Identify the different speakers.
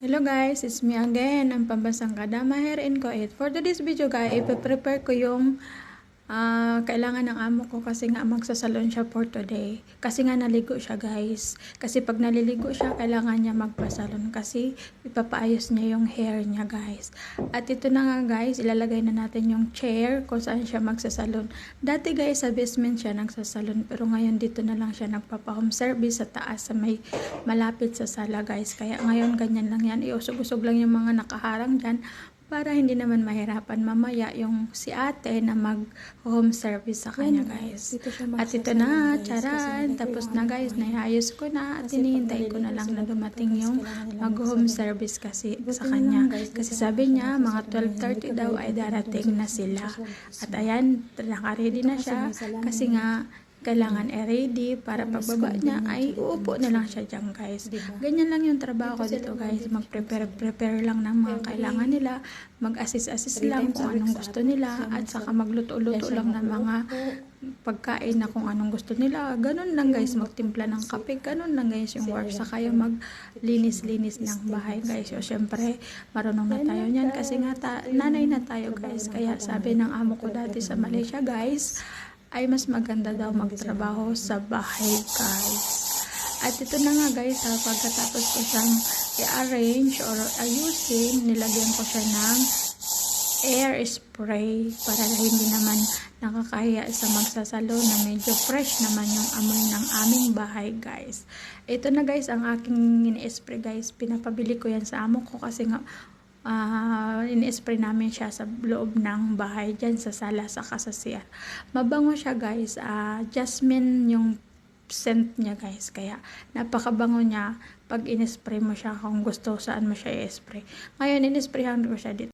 Speaker 1: Hello guys, it's me again, ang pambansang kadama here in Kuwait. For today's video guys, ipe-prepare ko yung kailangan ng amo ko kasi nga magsasalon siya for today. Kasi nga naligo siya guys. Kasi pag naliligo siya, kailangan niya magpasalon kasi ipapaayos niya yung hair niya guys. At ito na nga guys, ilalagay na natin yung chair kung saan siya magsasalon. Dati guys, sa basement siya nagsasalon pero ngayon dito na lang siya nagpapa-home service sa taas sa may malapit sa sala guys. Kaya ngayon ganyan lang yan. Iusog-usog lang yung mga nakaharang dyan para hindi naman mahirapan mamaya yung si ate na mag-home service sa kanya guys. At ito na, charan, tapos na guys, naiayos ko na at hinihintay ko na lang na dumating yung mag-home service kasi sa kanya. Kasi sabi niya, mga 12:30 daw ay darating na sila. At ayan, naka-ready na siya kasi nga, kailangan ready para pagbaba niya ay uupo na lang siya dyan guys. Ganyan lang yung trabaho ko dito guys. Mag-prepare lang ng mga kailangan nila. Mag-assist lang kung anong gusto nila. At saka magluto-luto lang ng mga pagkain na kung anong gusto nila. Ganun lang guys. Magtimpla ng kape. Ganun lang guys yung work. Saka yung maglinis-linis ng bahay guys. So syempre marunong na tayo niyan. Kasi nga nanay na tayo guys. Kaya sabi ng amo ko dati sa Malaysia guys, ay mas maganda daw magtrabaho sa bahay guys. At ito na nga guys, pagkatapos ko siyang i-arrange or ayusin, nilagyan ko siya ng air spray para hindi naman nakakahiya sa magsasalo na medyo fresh naman yung amoy ng aming bahay guys. Ito na guys ang aking ini-spray guys. Pinapabili ko yan sa amo ko kasi nga ini-spray namin siya sa loob ng bahay dyan sa sala sa CR. Mabango siya guys. Jasmine yung scent niya guys. Kaya napakabango niya pag in-spray mo siya kung gusto saan mo siya i-spray. Ngayon in-sprayhan ko siya dito